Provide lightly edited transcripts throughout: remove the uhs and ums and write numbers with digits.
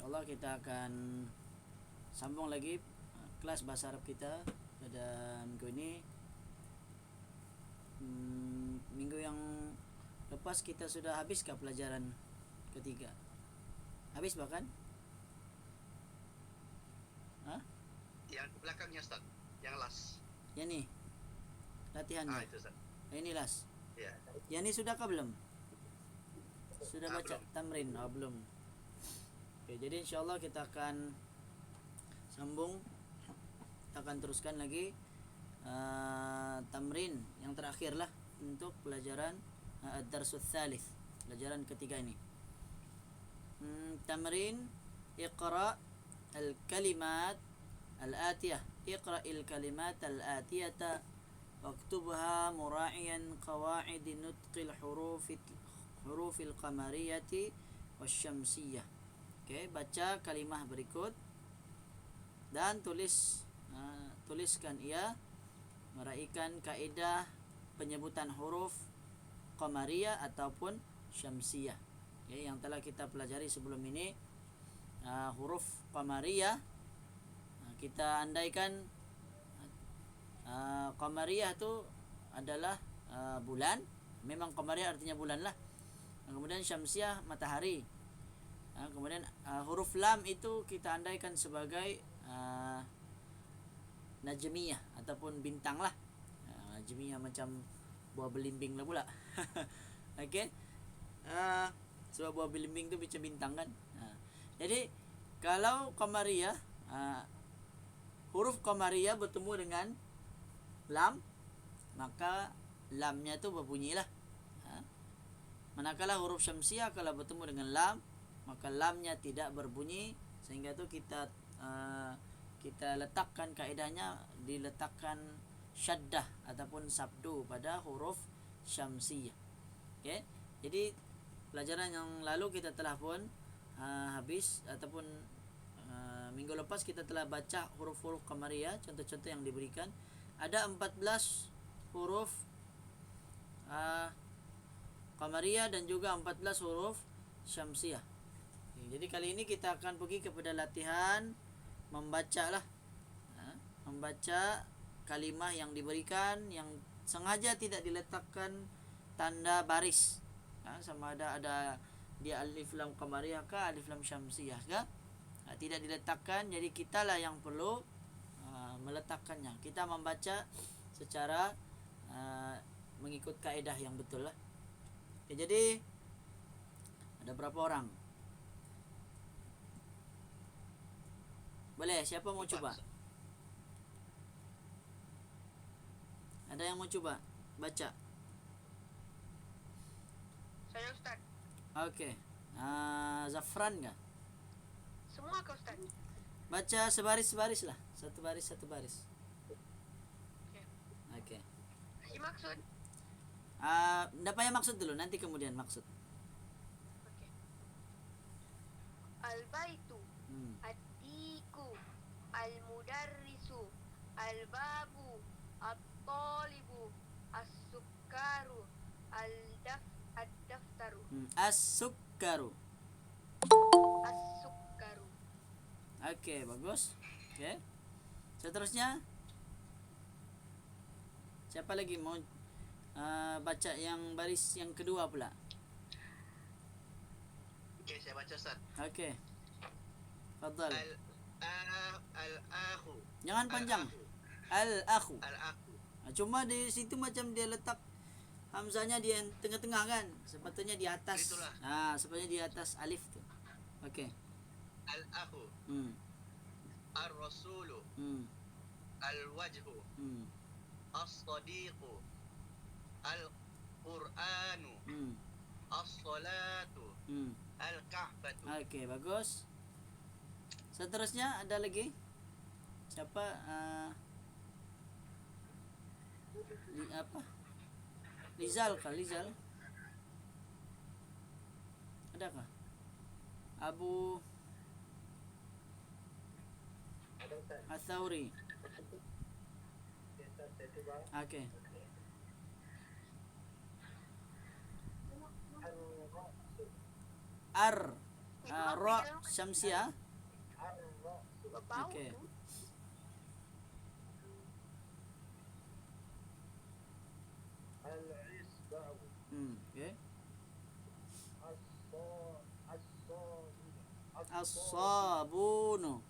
insyaallah kita akan sambung lagi kelas bahasa Arab kita pada minggu ini. Minggu yang lepas kita sudah habiskah pelajaran ketiga? Habis bahkan? Hah? Yang belakangnya Ustaz, yang last. Ya nih, latihannya. Itu Ustaz. Ini last. Ya. Ya ini sudahkah belum? Sudah baca Belum. tamrin? Belum. Oke, jadi insyaallah kita akan sambung. Kita akan teruskan lagi tamrin yang terakhir lah untuk pelajaran ad-darsus tsalits, pelajaran ketiga ini. Tamrin iqra al-kalimat al-atiyah. Iqra al-kalimat al-atiyata waktubha mura'iyan qawaid nutqil hurufil qamariyati wasyamsiyah. Oke, baca kalimah berikut dan tuliskan ia meraihkan kaedah penyebutan huruf qamariyah ataupun syamsiyah. Okay, yang telah kita pelajari sebelum ini, huruf qamariyah kita andaikan qamariyah itu adalah bulan, memang qamariyah artinya bulan lah. Kemudian syamsiyah matahari. Kemudian huruf lam itu kita andaikan sebagai najmiyah ataupun bintang lah. Najmiyah macam buah belimbing lah pula. Okey. Sebab buah belimbing tu macam bintang kan. Jadi kalau qamariyah, huruf qamariyah bertemu dengan lam, maka lamnya tu berbunyi lah. Manakala huruf syamsiyah kalau bertemu dengan lam, maka lamnya tidak berbunyi, sehingga tu kita letakkan kaedahnya, diletakkan syaddah ataupun sabdu pada huruf syamsiyah. Okey. Jadi pelajaran yang lalu kita telah pun habis, ataupun minggu lepas kita telah baca huruf-huruf qamariyah, contoh-contoh yang diberikan. Ada 14 huruf qamariyah dan juga 14 huruf syamsiyah. Jadi kali ini kita akan pergi kepada latihan membaca lah. Membaca kalimah yang diberikan, yang sengaja tidak diletakkan tanda baris. Sama ada dia alif lam qamariyah kah, alif lam syamsiyah kah, tidak diletakkan. Jadi kita lah yang perlu meletakkannya. Kita membaca secara mengikut kaedah yang betul lah. Jadi ada berapa orang? Boleh, siapa mau coba? Ada yang mau coba baca? Saya Ustaz. Okey. Zafran enggak? Semua ke Ustaz? Baca sebaris-sebaris lah. Satu baris. Okey. Kasih maksud. Enggak payah maksud dulu, nanti kemudian maksud. Okey. Al-baitu, at-tiku, al-mudarrisu, al-babu, at-talibu, as-sukkaru, ad-daftaru. As-sukkaru. As-sukkaru. Okey, bagus. Okey. Seterusnya, siapa lagi mau baca yang baris yang kedua pula? Okey, saya baca Ustaz. Okey. Fadhal. Al-akhu. Jangan panjang. Al-akhu. Al-akhu. Cuma di situ macam dia letak hamzahnya di tengah-tengah kan? Sepatutnya di atas. Itulah. Sepatutnya di atas alif tu. Okey. Al-akhu. Ar-rasulu. Al-wajhu. As-sadiqu. Al-Qur'anu. As-salatu. Al-Ka'batu. Okey, bagus. Seterusnya ada lagi? Siapa? Lizal kah? Lizal? Adakah? Abu Atsauri. Okey. Ar Ra syamsiah. Bau Okey. tu. Okey. As-sabunu.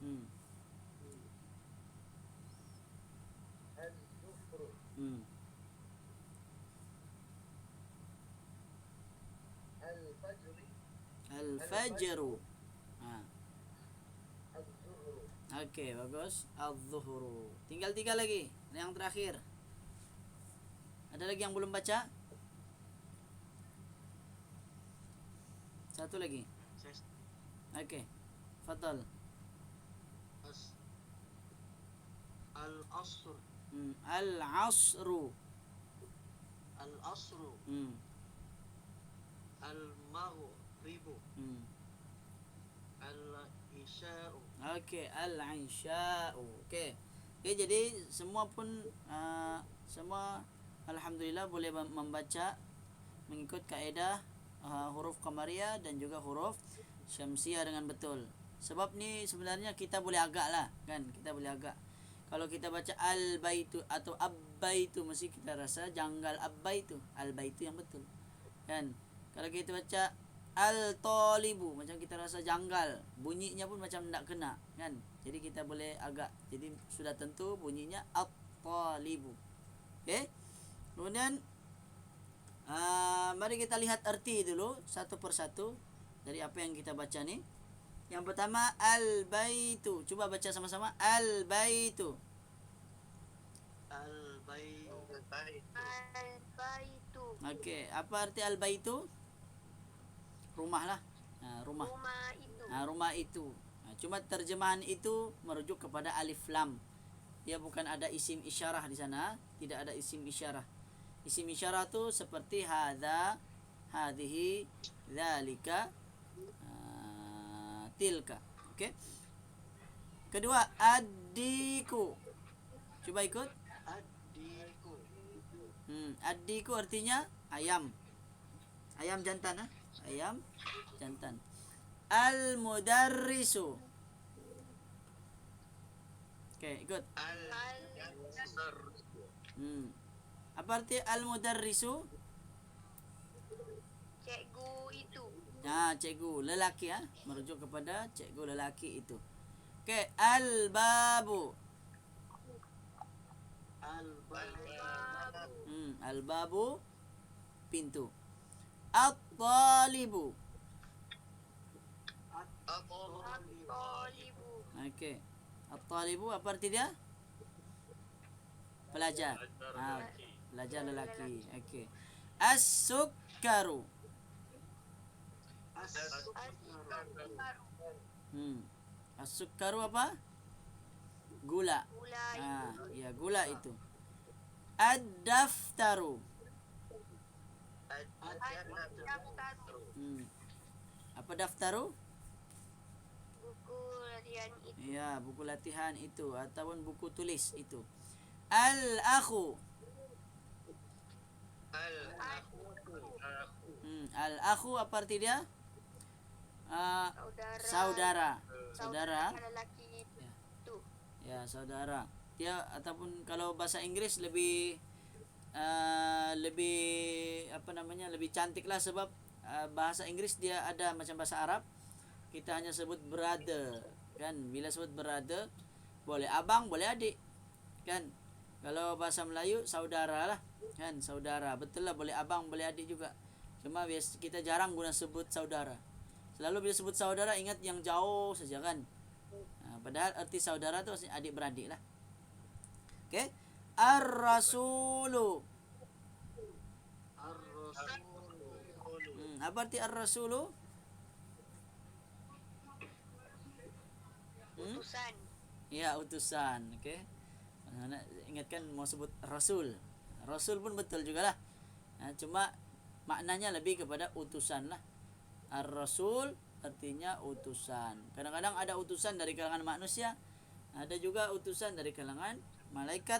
Hmm. Hmm. Al-fajru. Ha. Okey, bagus. Adh-dhuhru. Tinggal 3 lagi. Yang terakhir. Ada lagi yang belum baca? Satu lagi. Okey. Fadal. Al-asr. Al-asru. Al-asru. Hmm. Al-maghribu. Al-isya'u. Okey, al-insya'u. Okey. Okey, jadi semua pun semua alhamdulillah boleh membaca mengikut kaedah huruf qamariyah dan juga huruf syamsiah dengan betul. Sebab ni sebenarnya kita boleh agak lah, kan? Kita boleh agak. Kalau kita baca al-baitu atau abbaitu, mesti kita rasa janggal abbaitu. Al-baitu yang betul, kan? Kalau kita baca al-talibu, macam kita rasa janggal, bunyinya pun macam tak kena, kan? Jadi kita boleh agak. Jadi sudah tentu bunyinya at-talibu. Okey. Kemudian mari kita lihat arti dulu satu persatu dari apa yang kita baca ni. Yang pertama al-baitu. Cuba baca sama-sama al-baitu. Al-baitu. Al-baitu. Okey, apa arti al-baitu? Rumah lah. Rumah. Rumah itu. Rumah itu. Cuma terjemahan itu merujuk kepada alif lam. Dia bukan ada isim isyarah di sana, tidak ada isim isyarah. Isim isyarah tu seperti hadza, hadhihi, dzalika, tilka. Okey. Kedua, addiku. Cuba ikut. Addiku. Addiku artinya ayam. Ayam jantan, ayam jantan. Al-mudarrisu. Okey, ikut. Al-mudarrisu. Apa arti al-mudarrisu? Cikgu itu. Cikgu lelaki, merujuk kepada cikgu lelaki itu. Okey, al-babu. Al-babu. Al-babu pintu. At-talibu. At-talibu. Okey. At-talibu apa arti dia? Pelajar. Pelajar lelaki. Okey. As-sukkaru. As-sukkaru apa? Gula. Gula itu. Ya, gula itu. Ad-daftaru. Ad-daftaru. Apa daftaru? Buku latihan itu. Ya, buku latihan itu ataupun buku tulis itu. Al-akhu. Al-akhu apa arti dia? Saudara. Saudara. Lelaki itu. Ya, saudara. Dia ataupun kalau bahasa Inggris lebih lebih cantik lah, sebab bahasa Inggris dia ada macam bahasa Arab. Kita hanya sebut brother, kan? Bila sebut brother, boleh abang, boleh adik, kan? Kalau bahasa Melayu saudara lah, kan? Saudara. Betul lah, boleh abang, boleh adik juga. Cuma kita jarang guna sebut saudara. Selalu bila sebut saudara ingat yang jauh saja, kan? Padahal arti saudara tu adik beradik lah. Okey. Ar-rasulu. Apa arti ar-rasulu? Utusan. Ya, utusan. Okey. Ingatkan mau sebut rasul. Rasul pun betul jugalah. Cuma maknanya lebih kepada utusan lah. Ar-rasul artinya utusan. Kadang-kadang ada utusan dari kalangan manusia, ada juga utusan dari kalangan malaikat.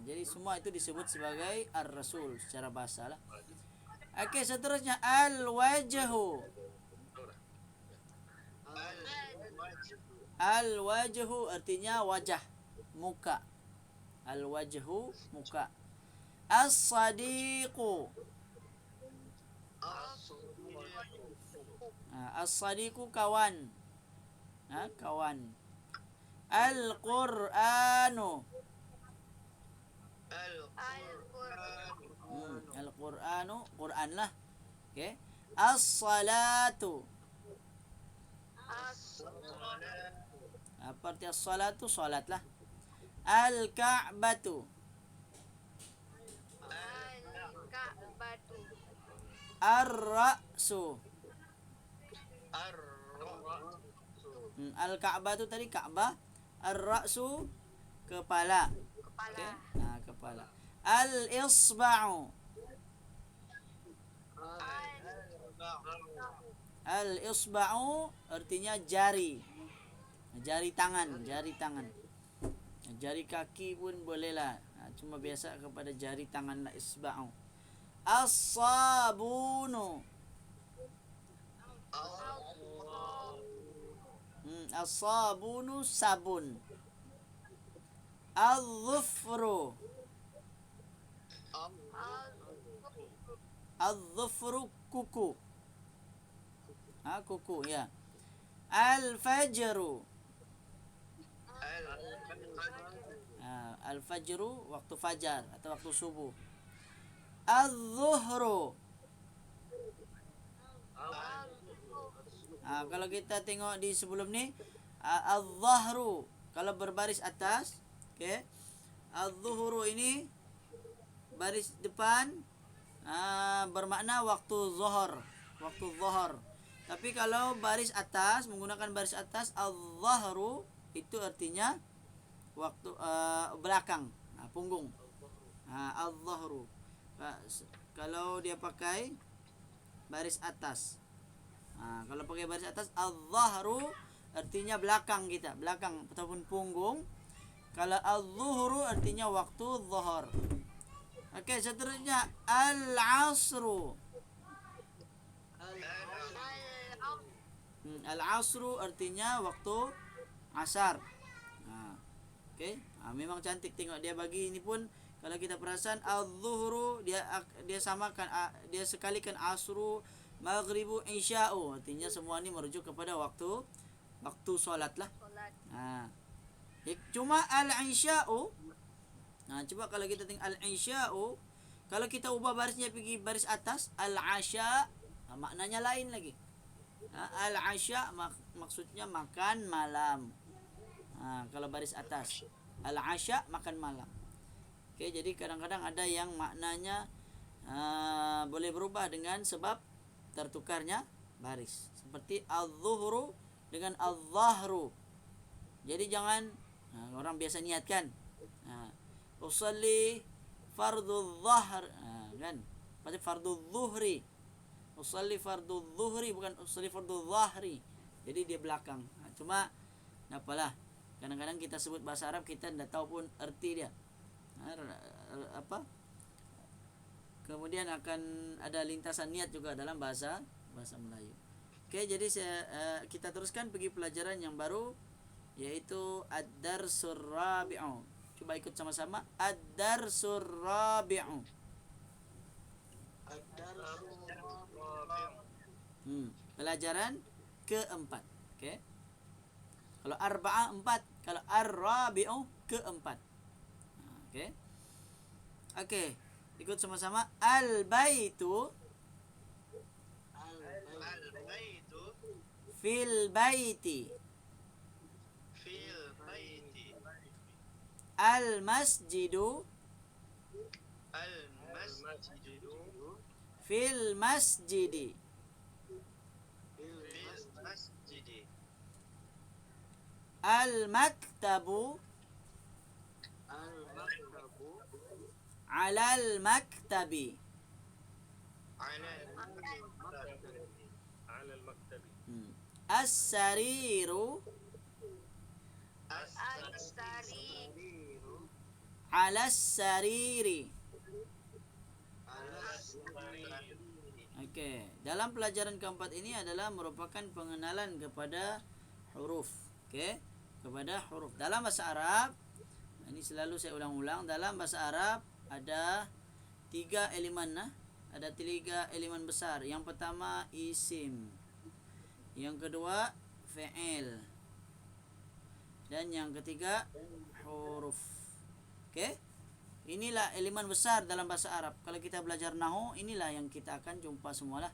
Jadi semua itu disebut sebagai ar-rasul secara bahasa lah. Okey, seterusnya al-wajhu. Al-wajhu artinya wajah, muka. Al-wajhu muka. As-sadiqu. As-sadiqu kawan. Kawan. Al-Qur'anu. Al-Qur'anu, Qur'an lah. Okey. As-salatu. Apa arti as-salatu? Salat lah. Al-Ka'batu. Ar-ra'su. Al-Ka'bah tu tadi Ka'bah. Ar-ra'su kepala. Okey. Kepala. Al-isba'u. Al-isba'u artinya jari. Jari tangan, jari tangan. Jari kaki pun boleh lah. Cuma biasa kepada jari tangan lah isba'u. As-sabunu. As-sabunu sabun. Al-dhufru. Al-dhufru kuku. Kuku ya. Al-fajru. Al-fajru waktu fajar atau waktu subuh. Al-zuhru. Kalau kita tengok di sebelum ni al-zahru kalau berbaris atas, okey. Al-zuhru ini baris depan bermakna waktu zuhur, waktu zuhur. Tapi kalau baris atas menggunakan baris atas al-zahru itu artinya waktu belakang, punggung. Al-zahru. Kalau dia pakai baris atas. Kalau pakai baris atas al-zahru artinya belakang kita, belakang ataupun punggung. Kalau al-zuhru artinya waktu zuhur. Okey, seterusnya al-asru. Al-asru artinya waktu asar. Okey, memang cantik tengok dia bagi ini pun. Kalau kita perasan al-zuhru dia samakan, dia sekalikan asru, maghribu, isya'u. Artinya semua ni merujuk kepada waktu solat lah. Cuma al-isya'u, cuba kalau kita tengok al-isya'u, kalau kita ubah barisnya pergi baris atas, al-asya, maknanya lain lagi. Al-asya maksudnya makan malam. Kalau baris atas, al-asya makan malam. Okey, jadi kadang-kadang ada yang maknanya boleh berubah dengan sebab tertukarnya baris. Seperti al-zuhru dengan al-zahru. Jadi jangan orang biasa niatkan usalli fardhu zahr, kan? Pasti fardhu zuhri. Usalli fardhu zuhri bukan usalli fardhu zahri. Jadi dia belakang. Cuma apalah, kadang-kadang kita sebut bahasa Arab kita tidak tahu pun erti dia. Kemudian akan ada lintasan niat juga dalam bahasa Melayu. Okey, jadi kita teruskan pergi pelajaran yang baru, yaitu ad-darsur rabi'u. Cuba ikut sama-sama. Ad-darsur rabi'u. Pelajaran keempat. Okey. Kalau arba'ah 4, kalau ar-rabi'u keempat. Okey. Okey, ikut sama-sama. Al-baitu fil baiti. Al-masjidu fil masjidi. Al-maktabu alal maktabi. As-sariru alas sariri. Okey, dalam pelajaran keempat ini adalah merupakan pengenalan kepada huruf. Okey, kepada huruf. Dalam bahasa Arab, ini selalu saya ulang-ulang, dalam bahasa Arab ada 3 elemen ada 3 elemen besar. Yang pertama isim. Yang kedua fi'il. Dan yang ketiga huruf. Okey? Inilah elemen besar dalam bahasa Arab. Kalau kita belajar nahwu, inilah yang kita akan jumpa semualah.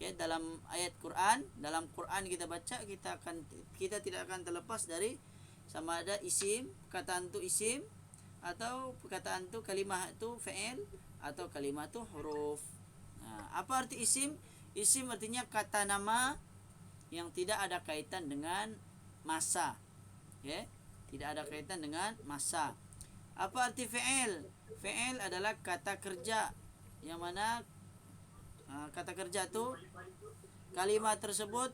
Okay, dalam ayat Quran, dalam Quran kita baca, kita tidak akan terlepas dari sama ada isim, perkataan tu isim, atau perkataan tu kalimah tu fi'il, atau kalimah tu huruf. Apa arti isim? Isim artinya kata nama yang tidak ada kaitan dengan masa. Okay? Tidak ada kaitan dengan masa. Apa arti fi'il? Fi'il adalah kata kerja, yang mana kata kerja tu kalimat tersebut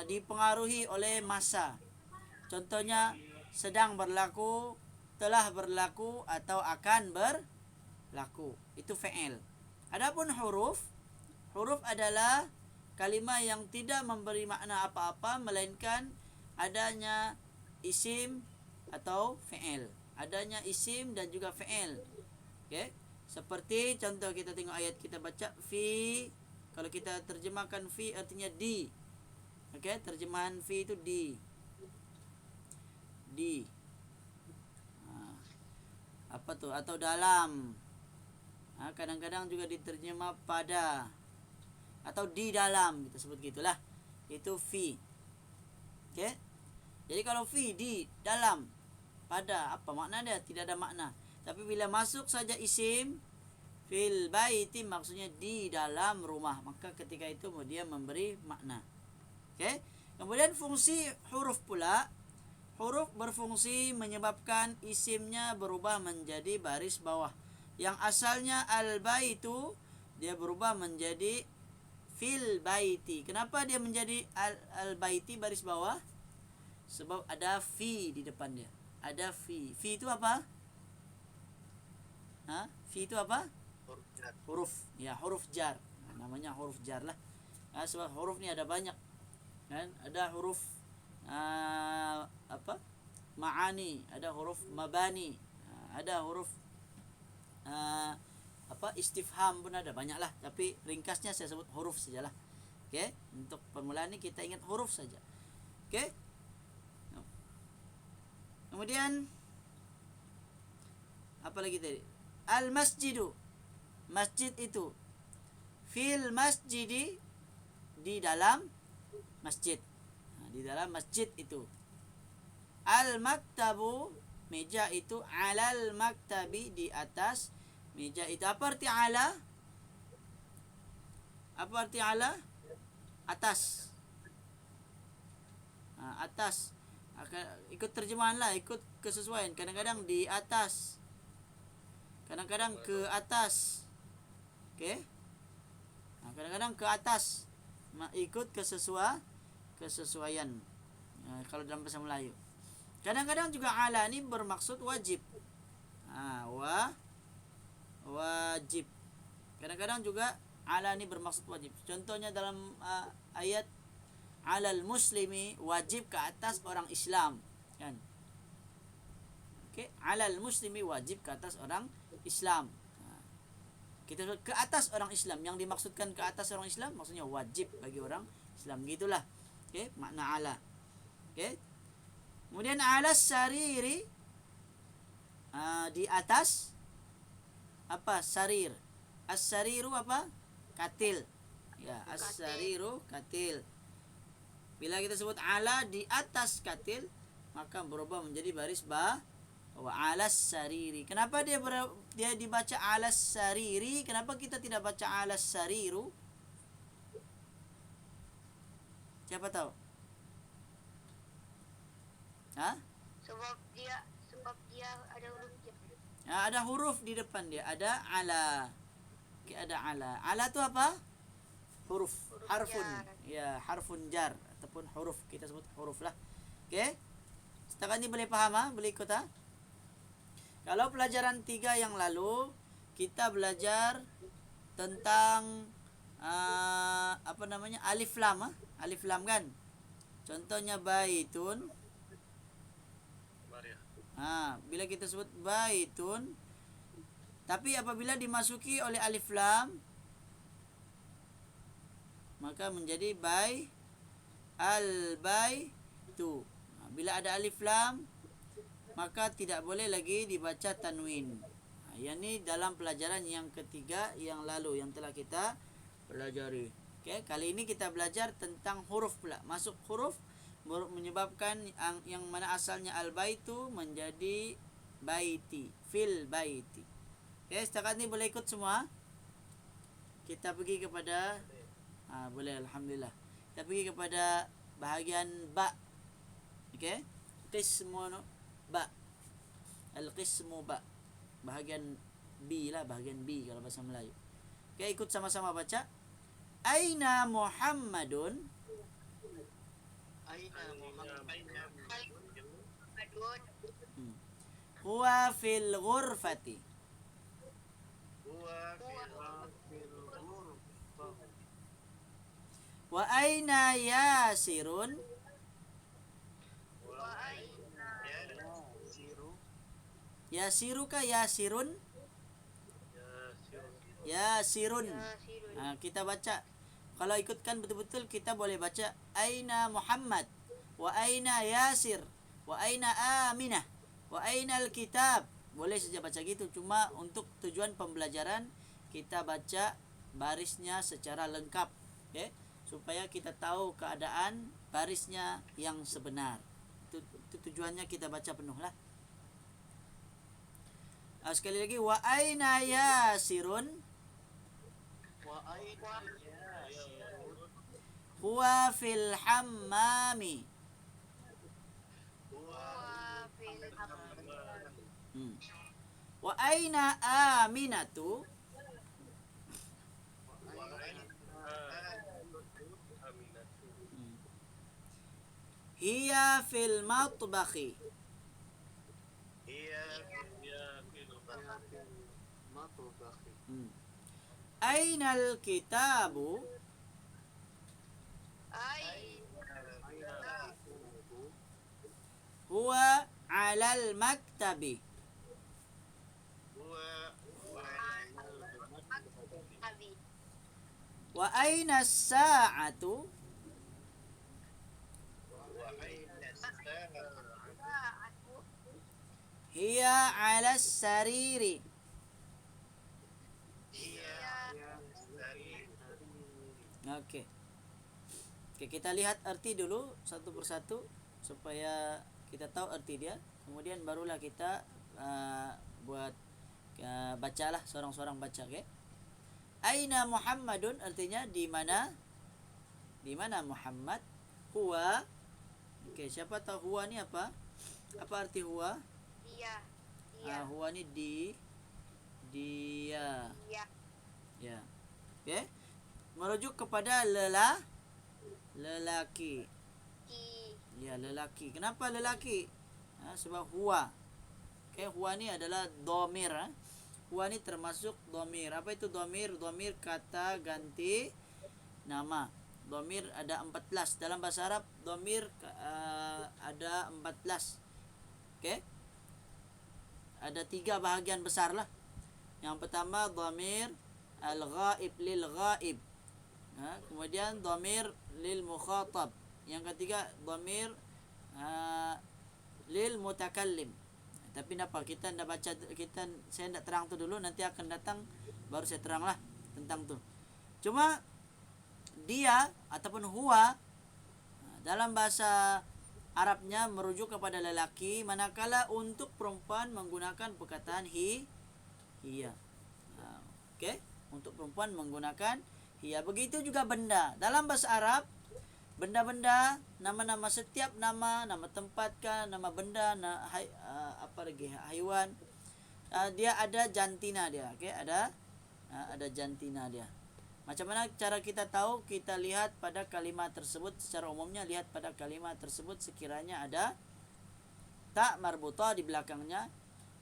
dipengaruhi oleh masa. Contohnya sedang berlaku, telah berlaku, atau akan berlaku. Itu fi'il. Adapun huruf, huruf adalah kalimat yang tidak memberi makna apa-apa melainkan adanya isim atau fi'il. Adanya isim dan juga fi'il. Okey. Seperti contoh kita tengok ayat kita baca fi. Kalau kita terjemahkan fi artinya di. Okey, terjemahan fi itu di. Di. Apa tu? Atau dalam. Kadang-kadang juga diterjemah pada atau di dalam, kita sebut gitulah. Itu fi. Okey. Jadi kalau fi di dalam, pada, apa makna dia? Tidak ada makna. Tapi bila masuk saja isim fil baiti, maksudnya di dalam rumah, maka ketika itu dia memberi makna. Okey. Kemudian fungsi huruf pula. Huruf berfungsi menyebabkan isimnya berubah menjadi baris bawah. Yang asalnya al-baitu, dia berubah menjadi fil baiti. Kenapa dia menjadi al-baiti baris bawah? Sebab ada fi di depan dia. Ada fi. Fi itu apa? Fi itu apa? Huruf. Ya, huruf jar. Namanya huruf jar lah. Sebab huruf ni ada banyak. Kan? Ada huruf ma'ani, ada huruf mabani, ada huruf istifham pun ada, banyaklah. Tapi ringkasnya saya sebut huruf sajalah. Okey, untuk permulaan ni kita ingat huruf saja. Okey. Kemudian apa lagi tadi? Al-masjidu. Masjid itu. Fil masjidi, di dalam masjid. Di dalam masjid itu. Al-maktabu, meja itu. Alal maktabi, di atas meja itu. Apa arti ala? Apa arti ala? Atas. Atas. Ikut terjemahan lah, ikut kesesuaian. Kadang-kadang di atas, kadang-kadang ke atas. Okey. Kadang-kadang ke atas, ikut kesesuaian. Kalau dalam bahasa Melayu. Kadang-kadang juga ala ni bermaksud wajib. Wajib. Kadang-kadang juga ala ni bermaksud wajib. Contohnya dalam ayat alal muslimi, wajib ke atas orang Islam, kan? Okey, alal muslimi, wajib ke atas orang Islam. Kita sebut ke atas orang Islam, yang dimaksudkan ke atas orang Islam maksudnya wajib bagi orang Islam, gitulah. Okey, makna ala. Okey. Kemudian alas sariri, di atas apa? Sarir. As-sariru apa? Katil. Ya, as-sariru katil. Bila kita sebut ala, di atas katil, maka berubah menjadi baris bawah. Alas sariri. Kenapa dia dibaca alas sariri? Kenapa kita tidak baca alas sariru? Siapa tahu? Sebab dia ada huruf dia. Ada huruf di depan dia. Ada ala. Okay, ada ala. Ala tu apa? Huruf. Harfun. Jar. Ya, harfun jar ataupun huruf. Kita sebut huruf lah. Okey. Setakat ni boleh faham, boleh ikut Kalau pelajaran 3 yang lalu kita belajar tentang apa namanya, alif lam, alif lam kan. Contohnya baitun. Bila kita sebut baitun, tapi apabila dimasuki oleh alif lam, maka menjadi al baitu. Bila ada alif lam, maka tidak boleh lagi dibaca tanwin. Yang ini dalam pelajaran yang ketiga yang lalu yang telah kita pelajari. Okey, kali ini kita belajar tentang huruf pula. Masuk huruf menyebabkan yang mana asalnya al-baitu menjadi baiti, fil baiti. Okey, setakat ini boleh ikut semua? Kita pergi kepada boleh, alhamdulillah. Kita pergi kepada bahagian ba. Okey? Qismu ba. Al-qismu ba. Bahagian B lah, bahagian B kalau bahasa Melayu. Okey, ikut sama-sama baca. Aina Muhammadun? Aina Muhammadun. Huwa fil ghurfati. Huwa fil ghurfah. Wa aina Yasirun? Wa aina Yasiru? Yasiru ka Yasirun? Yasirun. Kita baca. Kalau ikutkan betul-betul kita boleh baca aina Muhammad, wa aina Yasir, wa aina Aminah, wa aina al-kitab. Boleh saja baca gitu. Cuma untuk tujuan pembelajaran kita baca barisnya secara lengkap, okay? Supaya kita tahu keadaan barisnya yang sebenar. Itu tujuannya kita baca penuh lah. Sekali lagi, wa aina Yasirun? Wa aina Yasiru? Huwa fil hammami. Huwa fil hammam. Wa aina Aminatu? Wa aina Aminatu? Hiya fil matbakhi. Hiya fil matbakhi. Aina al-kitabu? Huwa 'alal maktabi. Wa aina as-sa'atu? Hiya 'ala as-sariri. Okey. Okey, kita lihat arti dulu satu persatu supaya kita tahu arti dia. Kemudian barulah kita buat bacalah seorang-seorang baca, okey. Aina Muhammadun artinya di mana? Di mana Muhammad? Huwa. Okey, siapa tahu huwa ni apa? Apa arti huwa? Dia. Huwa ni dia. Ya. Okey. Merujuk kepada lelaki. Ya, lelaki. Kenapa lelaki? Sebab huwa. Okey, huwa ni adalah dhamir. Huwa ni termasuk dhamir. Apa itu dhamir? Dhamir kata ganti nama. Dhamir ada 14. Dalam bahasa Arab dhamir ada 14. Okey. Ada 3 bahagian besar lah. Yang pertama dhamir al-ghaib lil ghaib. Kemudian dhamir lil mukhatab. Yang ketiga dhamir lil mutakallim. Tapi kenapa kita nak baca, saya nak terang tu dulu, nanti akan datang baru saya teranglah tentang tu. Cuma dia ataupun huwa dalam bahasa Arabnya merujuk kepada lelaki, manakala untuk perempuan menggunakan perkataan hiya. Okey, untuk perempuan menggunakan hiya. Begitu juga benda. Dalam bahasa Arab, benda-benda, nama-nama setiap nama tempat kan, nama benda, apa lagi, haiwan, dia ada jantina dia. Okey, ada jantina dia. Macam mana cara kita tahu? Kita lihat pada kalimat tersebut. Secara umumnya lihat pada kalimat tersebut, sekiranya ada ta marbutah di belakangnya,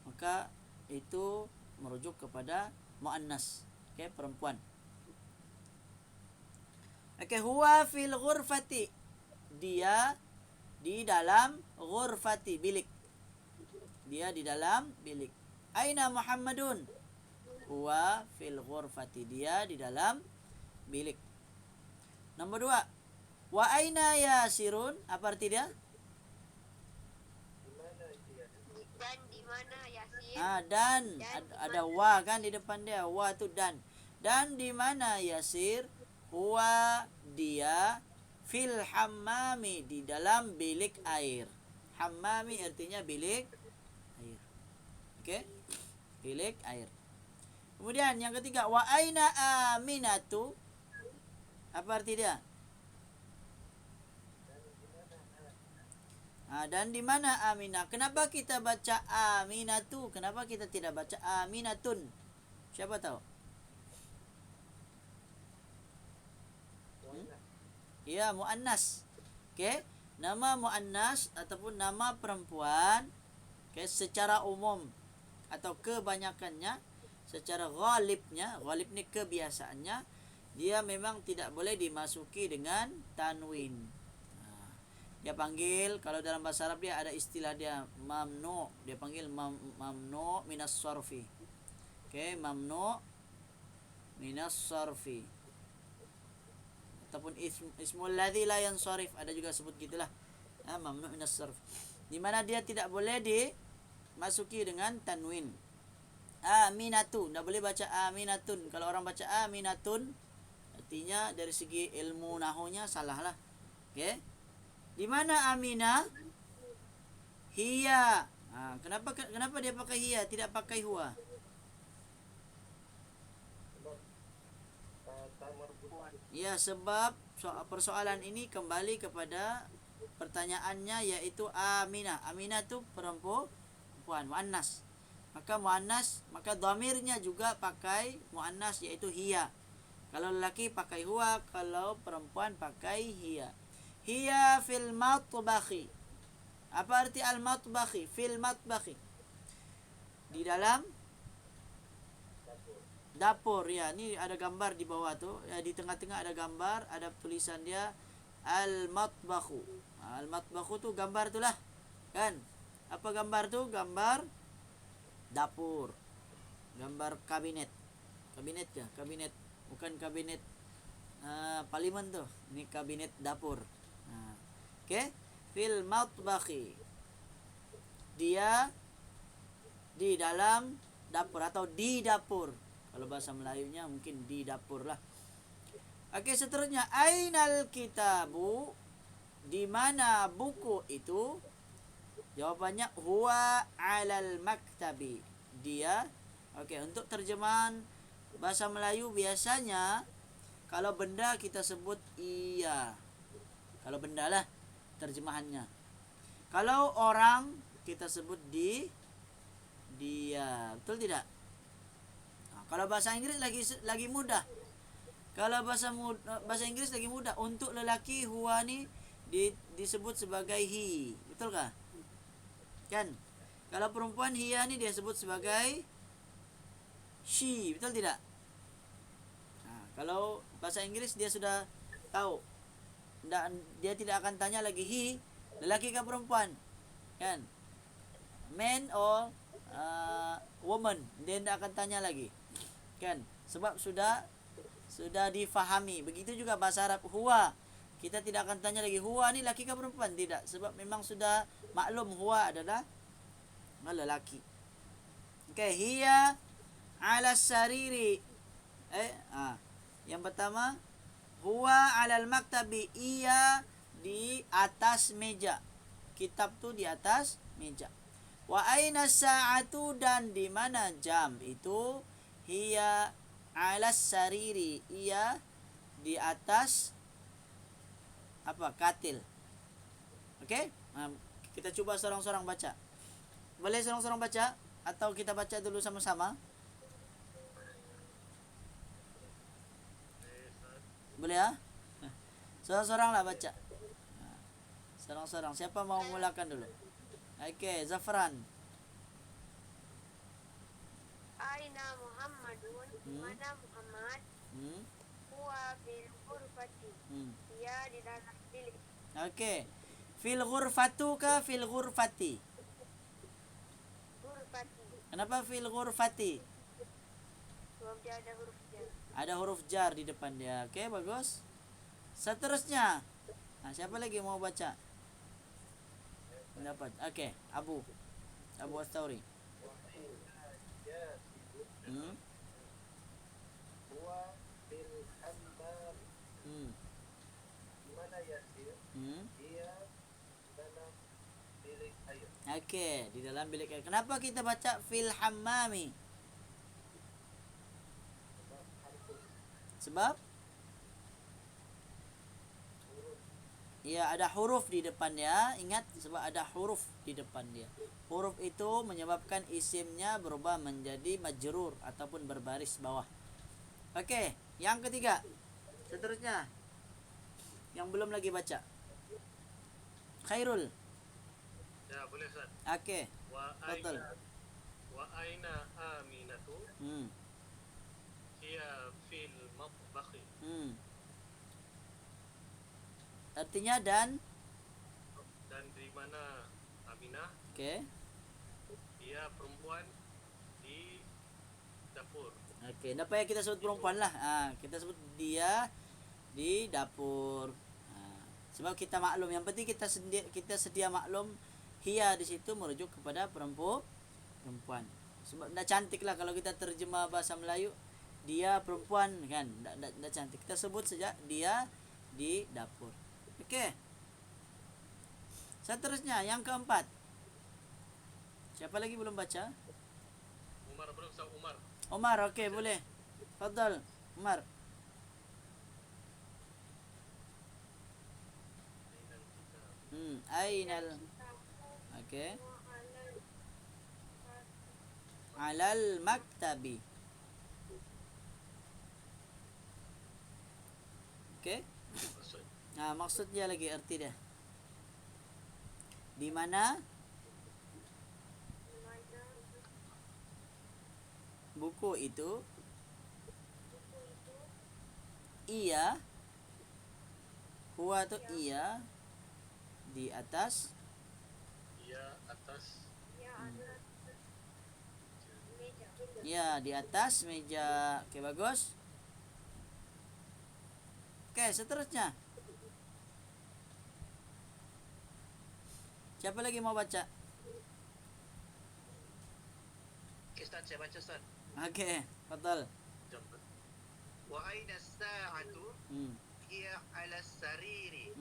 maka itu merujuk kepada muannas, okey, perempuan. Oke, huwa fil ghurfati. Dia di dalam ghurfati, bilik. Dia di dalam bilik. Aina Muhammadun? Huwa fil ghurfati. Dia di dalam bilik. Nomor 2. Wa aina Yasirun? Apa arti dia? Dan di mana Yasir? Dan ada wa kan di depan dia. Wa itu dan. Dan di mana Yasir? Huwa dia fil hammami, di dalam bilik air. Hammami artinya bilik air. Oke? Bilik air. Kemudian yang ketiga, wa aina Aminatu? Apa arti dia? Dan di mana Aminah? Kenapa kita baca Aminatu? Kenapa kita tidak baca Aminatun? Siapa tahu? Ya, muannas. Okey, nama muannas ataupun nama perempuan, secara umum atau kebanyakannya, secara ghalibnya, ghalib ni kebiasaannya, dia memang tidak boleh dimasuki dengan tanwin. Dia panggil, kalau dalam bahasa Arab dia ada istilah dia mamnu, dia panggil mamnu minas sarfi. Okey, mamnu minas sarfi. Ataupun ismul ladzi la yansarif, ada juga sebut gitulah. Mamnu minas sarf. Di mana dia tidak boleh dimasuki dengan tanwin. Aminatu, tidak boleh baca aminatun. Kalau orang baca aminatun, artinya dari segi ilmu nahwunya salahlah. Okey. Di mana Aminah? Hiya. Kenapa dia pakai hiya, tidak pakai huwa? Ya, sebab persoalan ini kembali kepada pertanyaannya, yaitu Aminah. Aminah tu perempuan, muannas. Maka dhamirnya juga pakai muannas, yaitu hiya. Kalau lelaki pakai huwa, kalau perempuan pakai hiya. Hiya fil matbakhi. Apa arti al-matbakhi? Fil matbakhi, di dalam dapur. Ya, ni ada gambar di bawah tu. Ya, di tengah-tengah ada gambar, ada tulisan dia al-matbakhu. Al-matbakhu tu gambar tu lah. Kan? Apa gambar tu? Gambar dapur. Gambar kabinet. Kabinet je, kabinet. Bukan kabinet parlimen tu. Ni kabinet dapur. Okey, fil matbakhi. Dia di dalam dapur atau di dapur. Kalau bahasa Melayunya mungkin di dapur lah. Okey, seterusnya ainal kitabu? Di mana buku itu? Jawapannya huwa alal maktabi. Dia. Okey, untuk terjemahan bahasa Melayu biasanya kalau benda kita sebut iya. Kalau benda lah terjemahannya. Kalau orang kita sebut dia. Betul tidak? Kalau bahasa Inggris lagi mudah. Kalau bahasa Inggris lagi mudah. Untuk lelaki huwa ni disebut sebagai he. Betul kah? Kan? Kalau perempuan hiya ni dia sebut sebagai she. Betul tidak? Kalau bahasa Inggris dia sudah tahu. Dan dia tidak akan tanya lagi he, lelaki ke perempuan. Kan? Man or woman. Dia tidak akan tanya lagi. Kan? Sebab sudah difahami. Begitu juga bahasa Arab huwa. Kita tidak akan tanya lagi huwa ni lelaki ke perempuan. Tidak. Sebab memang sudah maklum huwa adalah lelaki. Okey, hiya ala sariri. Yang pertama, huwa alal maktabi. Ia di atas meja. Kitab tu di atas meja. Wa aina sa'atu? Dan di mana jam itu? Hiya ala sariri. Ia di atas katil. Okey? Kita cuba seorang-seorang baca. Boleh seorang-seorang baca atau kita baca dulu sama-sama? Boleh ya? Seorang-seorang lah baca. Seorang-seorang. Siapa mau mulakan dulu? Okey, Zafran. Aina Muhammadun? Mana Muhammad? Huwa bil ghurfati. Hmm. Dia di dalam bilik. Okey. Fil ghurfatu ka fil ghurfati? Ghurfati. Kenapa fil ghurfati? Sebab dia ada huruf jar. Ada huruf jar di depan dia. Okey, bagus. Seterusnya. Nah, siapa lagi mau baca? Dapat. Okey, Abu Astauri. Hmm. Huwa fil hammam. Hmm. Mana Yasir? Hmm. Dia dalam bilik air. Okey, di dalam bilik air. Kenapa kita baca fil hammami? Sebab ya ada huruf di depan dia. Ingat, sebab ada huruf di depan dia. Huruf itu menyebabkan isimnya berubah menjadi majrur ataupun berbaris bawah. Okey, yang ketiga. Seterusnya. Yang belum lagi baca. Khairul. Ya, boleh Ustaz. Okey. Betul. Wa aina Aminatu? Hmm. Hiya fil matbakhi. Artinya dan Di mana Aminah? okey. Dia perempuan di dapur. Okey, tak payah kita sebut perempuan lah. Kita sebut dia di dapur. Sebab kita maklum, yang penting kita sedia maklum hiya di situ merujuk kepada perempuan. Sebab tak cantik lah kalau kita terjemah bahasa Melayu dia perempuan kan, tak cantik. Kita sebut saja dia di dapur. Okey. Seterusnya yang keempat. Siapa lagi belum baca? Umar belum Ustaz Umar. Omar, okey, boleh. Fadal, Umar. Ainal. Okey. Alal maktabi. Okey. Maksud Maksud dia lagi, erti dia. Di mana buku itu ia huwa tu ia di atas dia atas Meja. di atas meja. Okey, bagus. Okey, seterusnya. Siapa lagi mau baca? Okay, Ustaz, saya baca Ustaz. Okey, betul. Jemput. Wa aina as-sa'atu? Hiya 'ala sariri.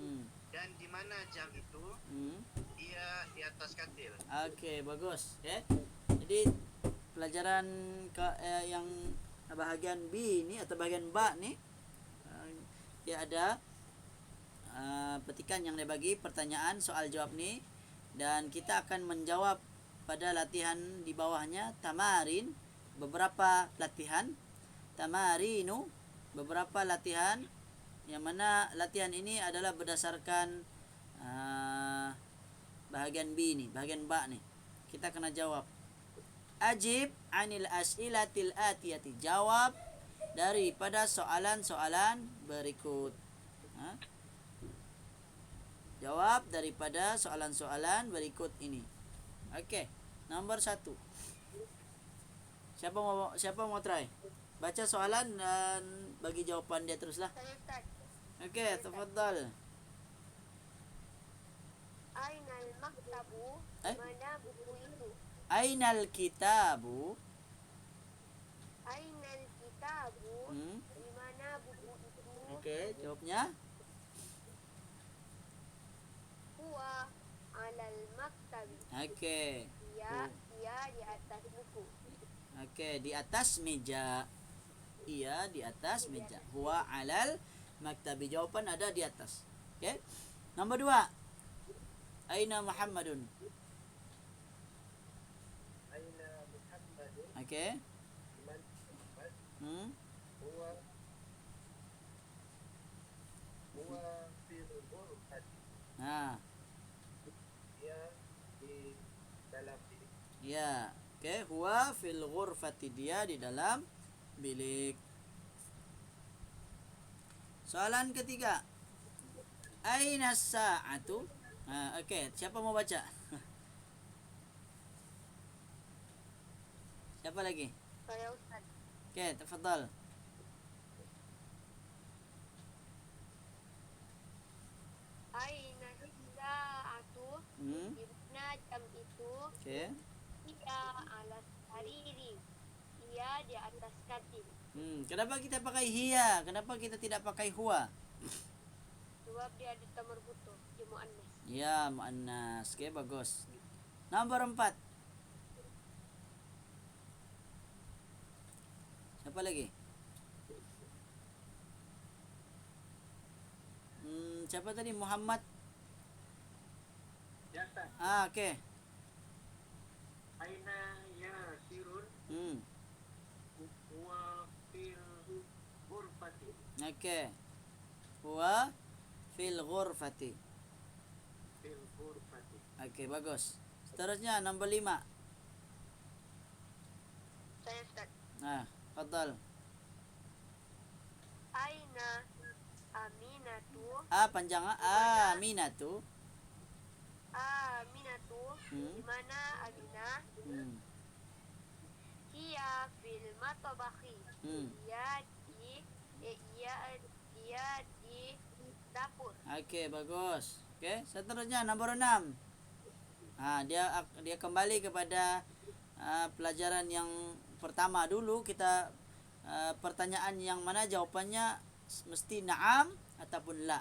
Dan di mana jam itu? Dia di atas katil. Okey, bagus. Okey. Jadi pelajaran yang bahagian B ni atau bahagian ba ni dia ada petikan yang dia bagi, pertanyaan, soal jawab ni, dan kita akan menjawab pada latihan di bawahnya. Tamarin, beberapa latihan. Tamarinu, beberapa latihan, yang mana latihan ini adalah berdasarkan bahagian B ni, bahagian ba ni. Kita kena jawab. Ajib anil as'ilatil atiyati, jawab daripada soalan-soalan berikut. Jawab daripada soalan-soalan berikut ini. Okey, nombor 1. Siapa mau try? Baca soalan dan bagi jawapan dia teruslah. Saya Ustaz. Okey, tafadhal. Ainal maktabu. Mana buku itu? Ainal kitabu? Ainal kitabu. Di mana buku itu? Okey, jawabnya. Huwa 'alal maktabi. Okey. Dia di atas buku. Okey, di atas meja. Ia di atas meja. Huwa 'alal maktabi. Jawapan ada di atas. Okey. Nombor 2. Aina Muhammadun? Aina Muhammadun? Okey. Man Muhammad? Huwa fil ghurfati. Dia di dalam bilik. Ya. Okey, huwa fil ghurfati, dia di dalam bilik. Soalan ketiga. Aina sa'atu? Okey, siapa mau baca? Siapa lagi? Saya Ustaz. Okey, tafadhal. Aina sa'atu? Hmm. Di mana jam itu? Okey. Ia alas hariri. Ia di atas katil. Kenapa kita pakai hiya? Kenapa kita tidak pakai huwa? Sebab dia ada tamar butuh. Dia mu'annas. Ya, muannas. Okey, bagus. Nomor 4. Siapa lagi? Siapa tadi? Muhammad. Ya, Ustaz. Okey. Aina yasirun wa fil ghurfati. Okey. Huwa fil ghurfati. Fil ghurfati. Okey, bagus. Seterusnya nombor 5. Saya Ustaz. Fadal. Aina Aminatu? Panjang Aminatu. Aminatu? Di mana Aminah? Ia fil matbakhi. Ia di dapur. Okey, bagus. Okey, seterusnya nombor 6. Dia kembali kepada pelajaran yang pertama dulu. Kita pertanyaan yang mana jawapannya mesti na'am ataupun la.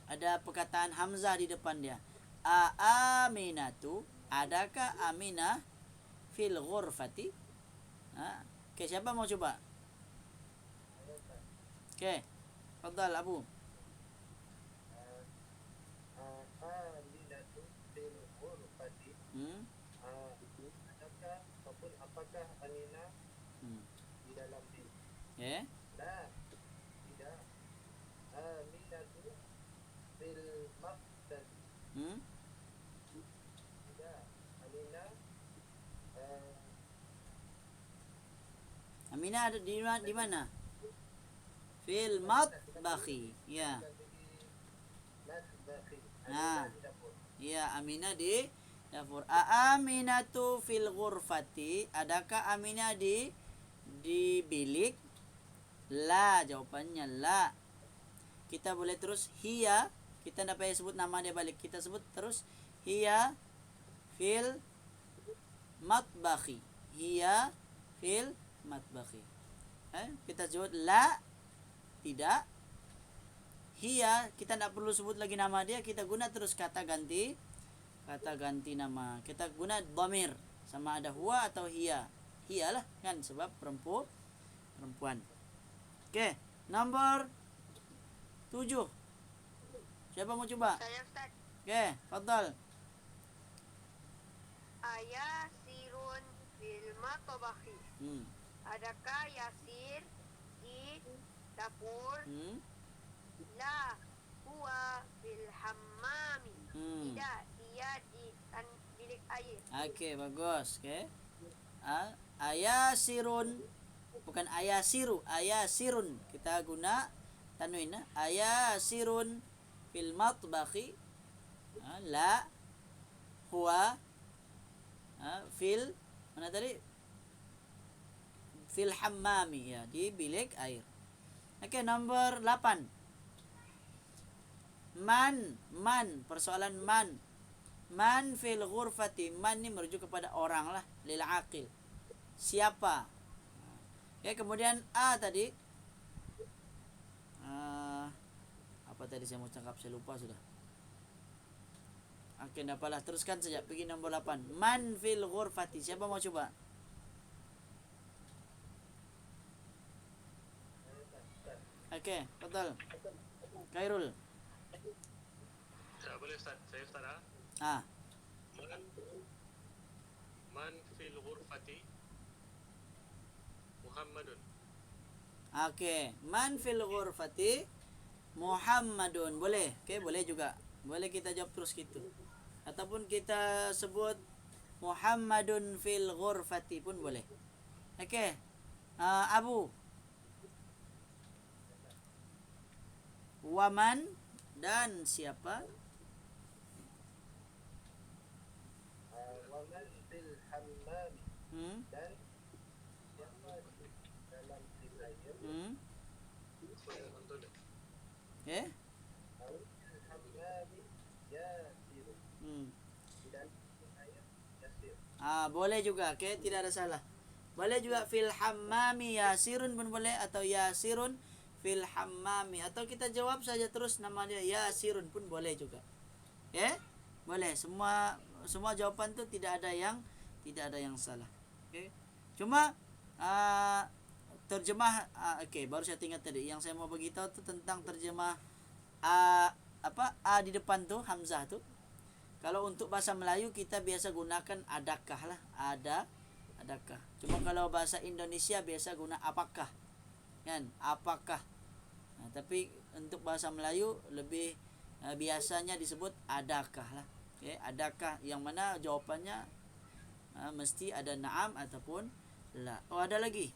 Ada perkataan hamzah di depan dia. Aminatu, adakah Aminah fil ghurfati? Okey, siapa mau coba? Okey. Fadal Abu. Aminatu fil ghurfati. Apakah Aminah di dalam bilik? La, tidak. Aminatu fil maktab. Tidak. Aminah ada di mana? Fil matbakhi. Ya. Matbakhi. Nah. Aminah di dapur. Ya, Aminah di dapur. Aminatu fil ghurfati? Adakah Aminah di bilik? La, jawapannya la. Kita boleh terus hiya. Kita tidak payah sebut nama dia balik. Kita sebut terus hiya fil matbakhi. Hiya fil matbakhi. Kita sebut la, tidak. Hiya, kita tidak perlu sebut lagi nama dia. Kita guna terus kata ganti nama. Kita guna dhamir, sama ada huwa atau hiya. Hiya lah kan, sebab perempuan. Okey, nombor 7. Siapa mau coba? Saya Ustaz. Okey, fadal. Ayasirun fil matbakhi. Adakah Yasir di dapur? La, huwa fil hammami. Tidak, dia di bilik air. Okey, bagus. Okey. Ayasirun, bukan ayasiru, ayasirun. Kita guna tanwin. Ayasirun fil matbakhi. La, huwa fil mana tadi? Fil hammami, ya, di bilik air. Okey, nombor 8. Man, persoalan man. Man fil ghurfati. Man ni merujuk kepada orang lah, lil aqil. Siapa? Okey, kemudian tadi. Apa tadi saya mau cakap, saya lupa sudah. Okey, tak apalah, teruskan saja. Pergi nombor 8. Man fil ghurfati. Siapa mau coba? Okey, betul. Khairul. Tak boleh Ustaz. Saya Ustaz Man fil ghurfati Muhammadun. Okey, man fil ghurfati Muhammadun. Boleh. Okey, boleh juga. Boleh kita jawab terus gitu. Ataupun kita sebut Muhammadun fil ghurfati pun boleh. Okey. Abu. Waman dan siapa? Waman fil hammam. Dan siapa di dalam bilik air? Eh? Fil hammam yasir. Di dalam bilik air yasir. Boleh juga, okay? Tidak ada salah. Boleh juga fil hammami yasirun pun boleh, atau yasirun fil hammami, atau kita jawab saja terus nama dia yasirun pun boleh juga. Okay? Boleh. Semua jawapan tu tidak ada yang salah. Okay? Cuma terjemah baru saya ingat tadi yang saya mau beritahu tu tentang terjemah di depan tu hamzah tu. Kalau untuk bahasa Melayu kita biasa gunakan adakah lah, adakah. Cuma kalau bahasa Indonesia biasa guna apakah. Kan? Apakah. Tapi untuk bahasa Melayu lebih biasanya disebut adakah lah. Okay? Adakah, yang mana jawapannya mesti ada na'am ataupun la. Oh, ada lagi.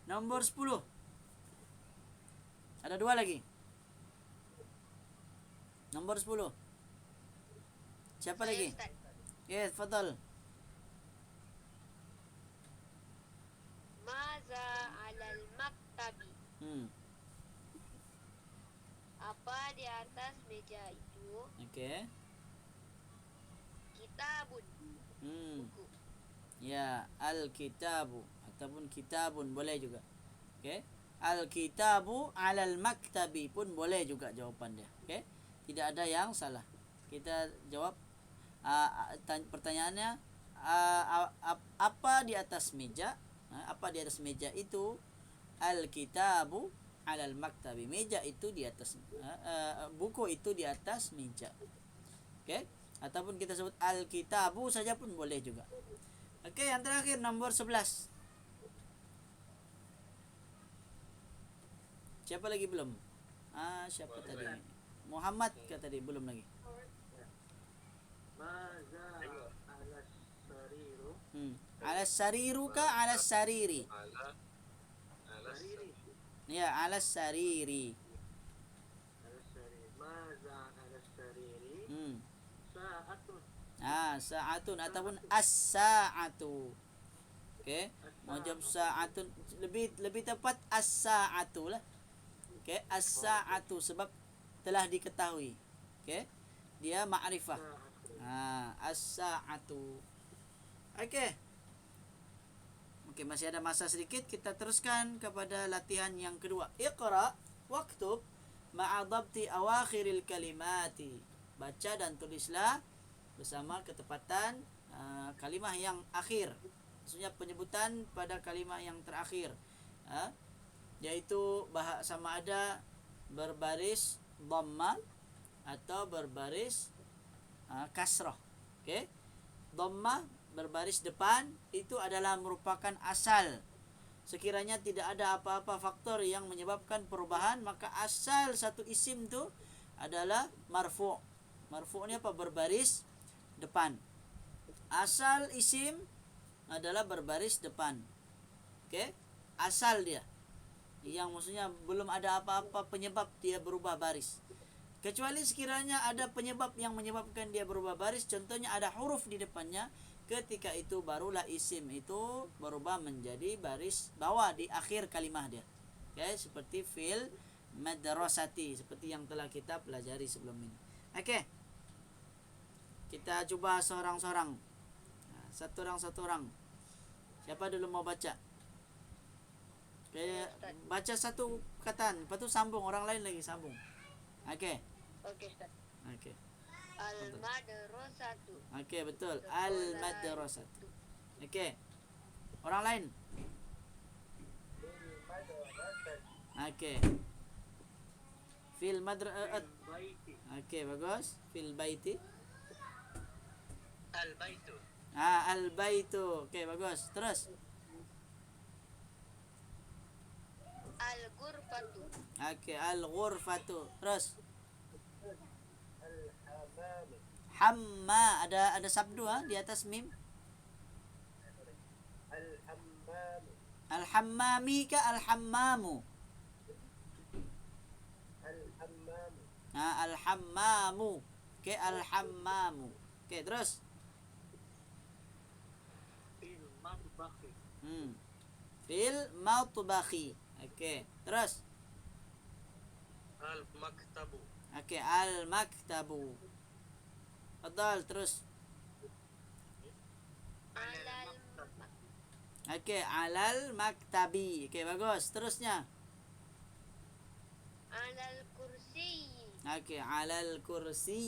Nombor 10. Ada 2 lagi. Nombor 10. Siapa lagi? Yes, fadal. Maza alal maktabi. Apa di atas meja itu? Okey. Kitabun. Buku. Ya, al-kitabu ataupun kitabun boleh juga. Okey. Al-kitabu alal maktabi pun boleh juga jawapan dia. Okey. Tidak ada yang salah. Kita jawab pertanyaannya apa di atas meja? Apa di atas meja itu? Al-kitabu alal maktabi. Meja itu di atas buku itu di atas meja. Okey? Ataupun kita sebut al-kitabu saja pun boleh juga. Okey, yang terakhir nombor 11. Siapa lagi belum? Siapa tadi? Muhammad ke tadi? Belum lagi. Maza alas sariru. Alas sariru ka alas sariri? Sariri. Ya, alas sariri. Alas sariri. Maza alas sariri. Sa'atun. Sa'atun ataupun as-sa'atu. Okey. Mau jawab sa'atun, lebih tepat as-sa'atu lah. Okey, as-sa'atu sebab telah diketahui. Okey. Dia ma'rifah. As-sa'atu. Okey. Okey, masih ada masa sedikit, kita teruskan kepada latihan yang kedua. Iqra waktub ma'a dhabti awakhiril kalimati. Baca dan tulislah bersama ketepatan kalimah yang akhir. Maksudnya penyebutan pada kalimah yang terakhir. Yaitu sama ada berbaris dhamma atau berbaris kasrah. Okey. Dhamma berbaris depan itu adalah merupakan asal. Sekiranya tidak ada apa-apa faktor yang menyebabkan perubahan, maka asal satu isim tu adalah marfu'. Marfu' ni apa? Berbaris depan. Asal isim adalah berbaris depan. Okey? Asal dia. Yang maksudnya belum ada apa-apa penyebab dia berubah baris. Kecuali sekiranya ada penyebab yang menyebabkan dia berubah baris, contohnya ada huruf di depannya, ketika itu barulah isim itu berubah menjadi baris bawah di akhir kalimah dia. Okay, seperti fil madrasati, seperti yang telah kita pelajari sebelum ini. Okey. Kita cuba seorang-seorang. Satu orang. Siapa dulu mau baca? Okay, baca satu perkataan, lepas tu sambung, orang lain lagi sambung. Okey. Okey, Ustaz. Okey. Al-madrasatu. Okey, betul. Al-madrasatu. Okey. Orang lain. Okey. Fil madrasat. Okey, bagus. Fil baiti. Al-baitu. Al-baitu. Okey, bagus. Terus. Al-ghurfatu. Okey, al-ghurfatu. Terus. Al-hammam. Hamma, ada sabdu di atas mim. Al-hammam. Al-hammami ka al-hammamu? Al-hammamu. Oke, al-hammamu. Oke, terus. Fil matbakhi. Oke, terus. Al-maktabu. Oke, al-maktabu. Fadal, terus. Alal Oke, alal maktabi. Oke, bagus. Terusnya. alal kursi. Oke, alal kursi.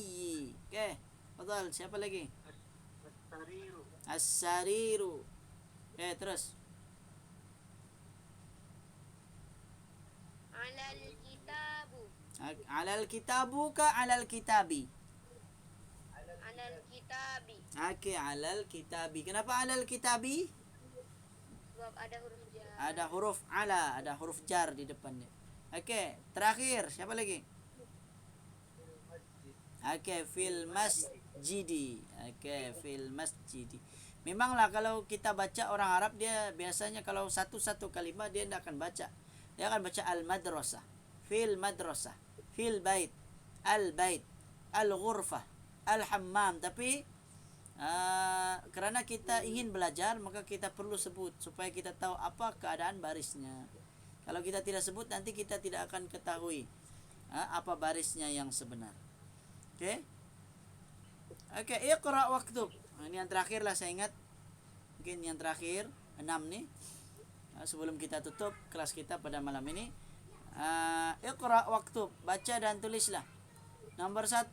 Oke, fadal. Siapa lagi? As-sariru. As-sariru. Oke, terus. Alal kitabu. Alal kitabu ka alal kitabi? Alal kitabi. Oke, alal kitabi. Kenapa alal kitabi? Sebab ada huruf jar. Ada huruf ala, ada huruf jar di depannya. Oke, terakhir. Siapa lagi? Oke, fil masjidi. Oke, fil masjidi. Memanglah kalau kita baca orang Arab, dia biasanya kalau satu-satu kalimat dia tidak akan baca. Dia akan baca al-madrasah, fil madrasah, fil bait, al-bait, al-ghurfah, al-hammam. Tapi karena kita ingin belajar, maka kita perlu sebut supaya kita tahu apa keadaan barisnya. Kalau kita tidak sebut, nanti kita tidak akan ketahui apa barisnya yang sebenar. Oke? Oke, iqra waktub. Ini yang terakhir lah saya ingat. Mungkin yang terakhir 6 nih. Sebelum kita tutup kelas kita pada malam ini. Iqra waktub. Baca dan tulislah. Nomor 1.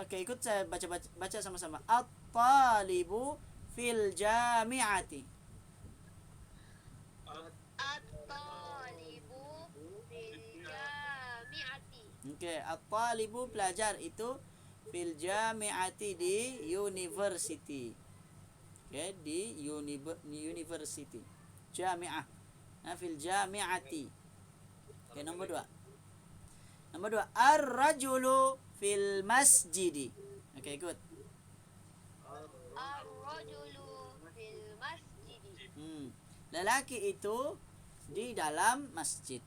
Oke, ikut saya baca sama-sama. At-talibu fil jami'ati. At-talibu fil jami'ati. Oke, at-talibu pelajar itu fil jami'ati di university. Oke, di university. Jami'ah. Fil jami'ati. Oke, nomor 2. Nomor 2, ar-rajulu fil masjidi. Oke, ikut. Ar-rajulu fil masjidi. Lelaki itu di dalam masjid.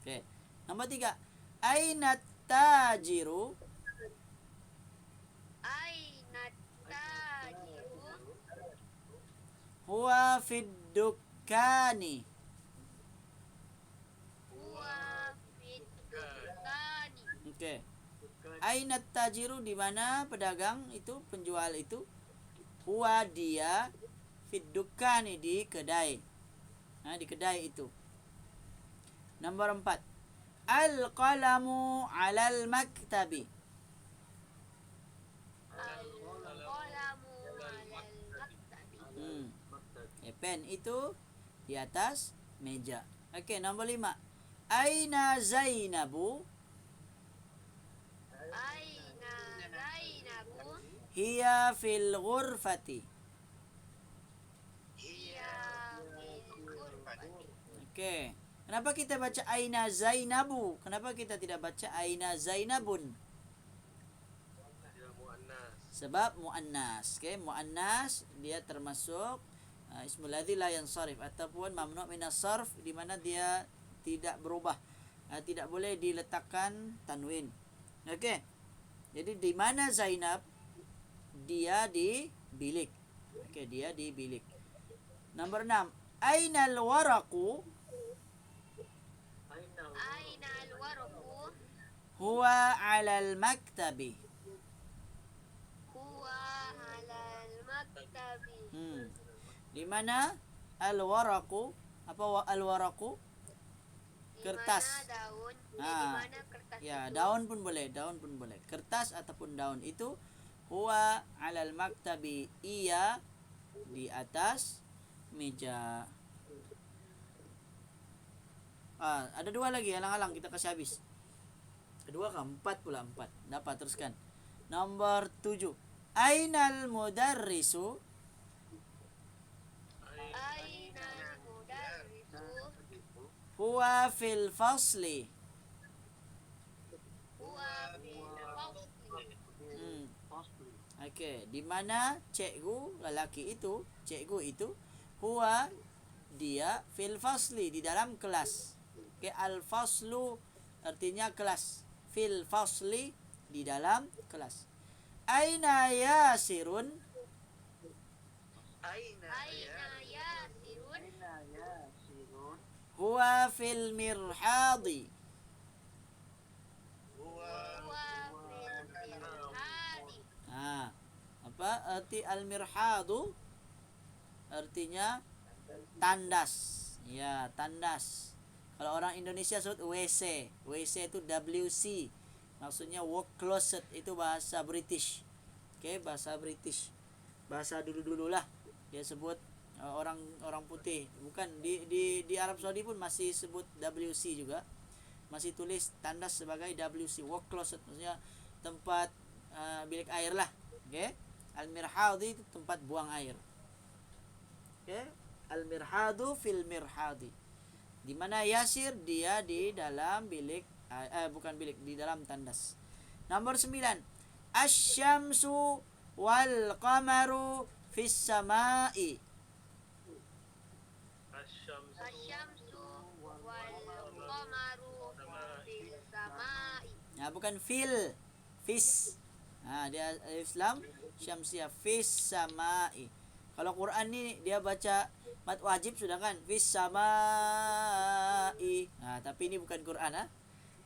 Oke. Nomor 3, aina tajiru. Aina tajiru. Huwa fid dukkani. Huwa fid dukkani. Oke. Aina tajiru, di mana pedagang itu, penjual itu? Huwa, dia, fid dukkani, di kedai. Di kedai itu. Nomor 4, al-qalamu 'alal maktabi. Al-qalamu 'alal maktabi. Pen itu di atas meja. Oke, nomor 5, aina Zainabu. Aina Zainabu. Hiya fil ghurfati. Hiya fil ghurfati. Oke. Kenapa kita baca aina Zainabu? Kenapa kita tidak baca aina Zainabun? Sebab muannas. Oke, muannas dia termasuk ismul ladzi la yansarif ataupun mamnu' minas sarf, di mana dia tidak berubah. Tidak boleh diletakkan tanwin. Oke. Jadi di mana Zainab? Dia di bilik. Oke, dia di bilik. Nomor 6, ainal waraqu. Aina al-warqu. Huwa 'alal maktabi. Huwa 'alal maktabi. Di mana al-waraqu? Apa al-waraqu? Kertas. Di mana daun? Di mana kertas? Ya, itu? daun pun boleh, daun pun boleh. Kertas ataupun daun itu huwa 'alal maktabi, ia di atas meja. Ada 2 lagi, alang-alang kita kasih habis. Kedua ke 4 pula, 4. Dapat, teruskan. Nomor 7, ainal mudarrisu. Ainal mudarrisu. Huwa fil fasli. Huwa fil fasli. Oke, di mana cikgu lelaki itu, cikgu itu, huwa dia fil fasli, di dalam kelas. Oke, al faslu artinya kelas. Fil fasli, di dalam kelas. Aina Yasirun? Aina Yasirun? Huwa fil mirhadi. huwa Fil mirhadi. Apa arti al-mirhadu? Artinya tandas. Ya, tandas. Kalau orang Indonesia sebut WC. WC itu WC. Maksudnya work closet, itu bahasa British. Oke, bahasa British. Bahasa dulu-dulu lah. Dia sebut orang putih. Bukan di Arab Saudi pun masih sebut WC juga. Masih tulis tandas sebagai WC, work closet. Maksudnya tempat bilik air lah. Oke. Al-mirhadi itu tempat buang air. Oke. Al-mirhadu fil mirhadi. Di mana Yasir? Dia di dalam bilik bukan bilik, di dalam tandas. Nomor 9. Asy-syamsu wal qamaru fis samai. Asyamsu wal qamaru fis samai. Nah, bukan fil, fis. Dia Islam syamsiyah fis samai. Kalau Quran ni dia baca mad wajib sudah kan, fis samai. Tapi ini bukan Quran.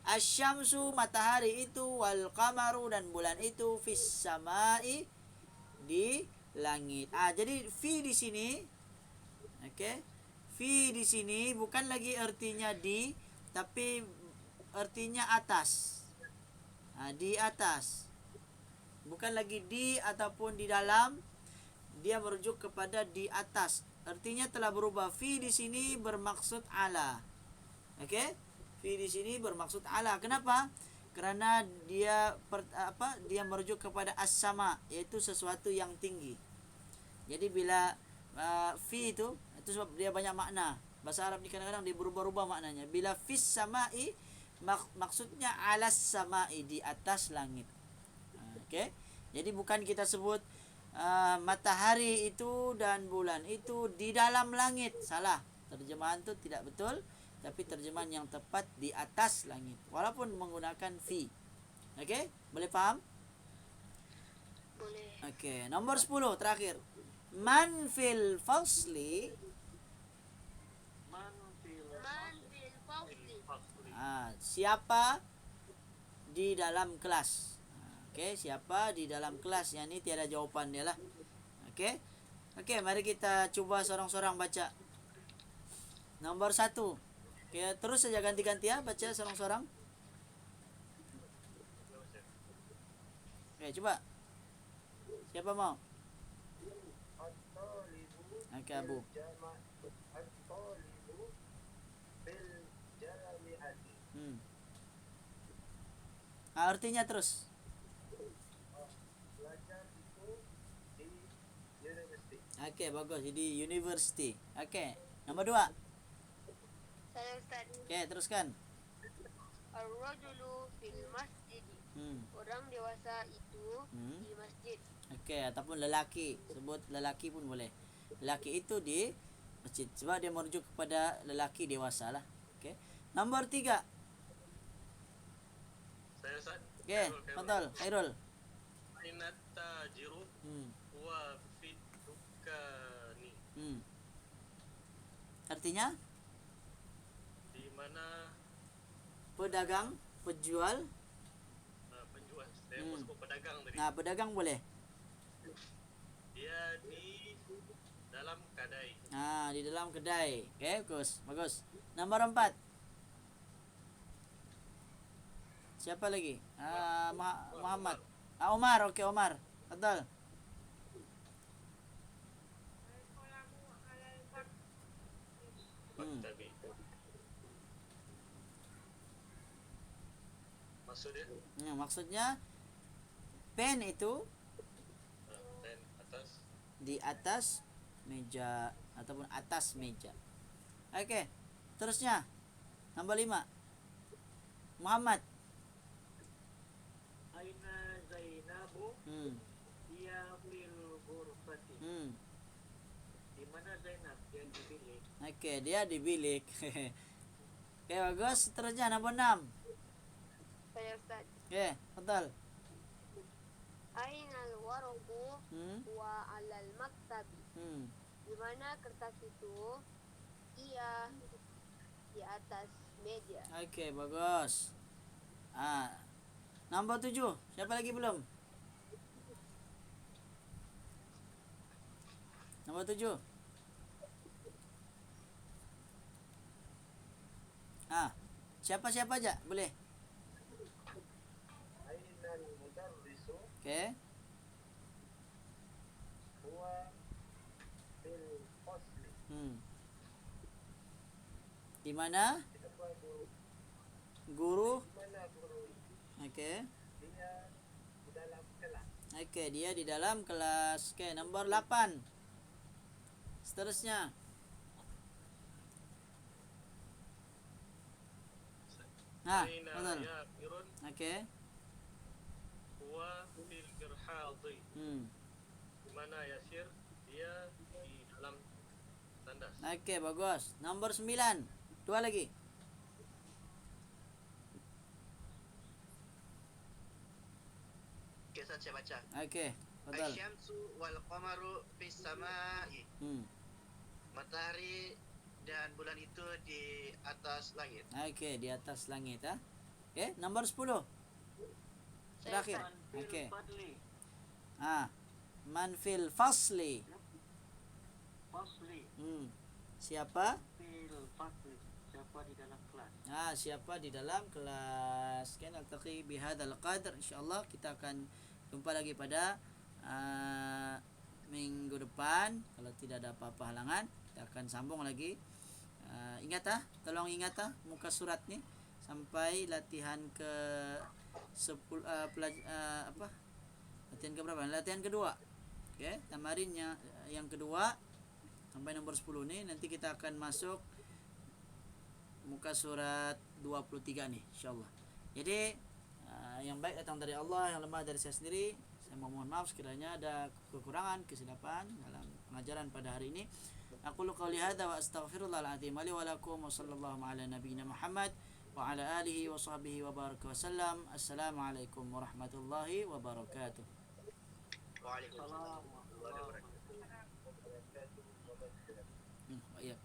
Asyamsu, matahari itu, wal qamaru, dan bulan itu, fis samai, di langit. Jadi fi di sini, okey. Fi di sini bukan lagi artinya di, tapi artinya atas. Di atas. Bukan lagi di ataupun di dalam, dia merujuk kepada di atas. Artinya telah berubah. Fi di sini bermaksud ala. Okey? Fi di sini bermaksud ala. Kenapa? Kerana dia dia merujuk kepada as-sama, iaitu sesuatu yang tinggi. Jadi bila fi itu sebab dia banyak makna. Bahasa Arab ni kadang-kadang dia berubah-ubah maknanya. Bila fis samai, maksudnya alas samai, di atas langit. Okey? Jadi bukan kita sebut matahari itu dan bulan itu di dalam langit. Salah. Terjemahan tu tidak betul. Tapi terjemahan yang tepat di atas langit. Walaupun menggunakan fi. Okey? Boleh faham? Boleh. Okey. Nombor 10 terakhir. Man fil fasli. Man fil fasli. Siapa di dalam kelas. Okey, siapa di dalam kelas? Yang ni tiada jawapan dia lah. Okey. Okey, mari kita cuba sorang-sorang baca. Nombor 1. Okey, terus saja ganti-ganti baca sorang-sorang. Okey, cuba. Siapa mau? Okey, Abu. Artinya terus. Okey, bagus. Jadi university. Okey. Nombor 2. Saya Ustaz. Okey, teruskan. Ar-rajulu fil masjid. Orang dewasa itu di masjid. Okey, ataupun lelaki. Sebut lelaki pun boleh. Lelaki itu di masjid. Sebab dia merujuk kepada lelaki dewasa lah. Okey. Nombor 3. Saya Ustaz. Okey, betul. Khairul. Ainat tajiru wa fit dukani. Artinya? Di mana Pedagang, penjual. penjual. Saya mau sebut pedagang tadi. Pedagang boleh. Dia di dalam kedai. Di dalam kedai. Okey, bagus. Bagus. Nombor 4. Siapa lagi? Muhammad. Omar. Okey, Omar. Betul. Tapi maksudnya Maksudnya pen itu pen atas. di atas meja ataupun atas meja. Okey. Terusnya nombor 5. Muhammad. Aina Zainabu dia fil ghurfati. Di mana Zainab? Dia di bilik. Okey, dia di bilik. Okey, bagus. Seterusnya nombor 6. Saya Ustaz. Okay, betul. Ainal warqu Hmm. wa alal maktabi. Di mana kertas itu? Ia di atas meja. Okay, bagus. Nombor 7. Siapa lagi belum? Nombor 7. Siapa-siapa aja boleh. Ainal mudarrisu Okay. huwa fil fasli. Di mana Siapa guru? guru? Di mana guru? Okay. Dia di dalam kelas. Okay, dia di dalam kelas. Okay, nombor 8. Seterusnya. Betul. Yaqirun Okay. huwa fil irhadi. Di mana Yasir? Dia di dalam tandas. Okay, bagus. Nombor 9. 2 lagi. Okay, Ustaz, saya baca. Okay, betul. Asyamsu wal qamaru fis samai. Matahari dan bulan itu di atas langit. Okay, di atas langit. Okay, nombor 10. Terakhir. Okay. Fadli. Man fil fasli. Fasli. Siapa? Fil fasli. Siapa di dalam kelas? Siapa di dalam kelas. Okay, naltaqi bihadzal qadr. InsyaAllah kita akan jumpa lagi pada minggu depan. Kalau tidak ada apa-apa halangan, kita akan sambung lagi. Ingat tolong ingat muka surat ni sampai latihan ke 10 latihan ke berapa? Latihan kedua. Okey, tamarinnya yang kedua sampai nombor 10 ni nanti kita akan masuk muka surat 23 ni insyaallah. Jadi yang baik datang dari Allah, yang lemah dari saya sendiri. Saya mohon maaf sekiranya ada kekurangan, kesilapan dalam pengajaran pada hari ini. Aqulu qawli hadza wa astaghfirullahal azim li wa lakum wa sallallahu ala nabiyyina Muhammad wa ala alihi wa sahbihi wa baraka wa sallam. Assalamualaikum warahmatullahi wabarakatuh. Waalaikumsalam warahmatullahi wabarakatuh. Iya.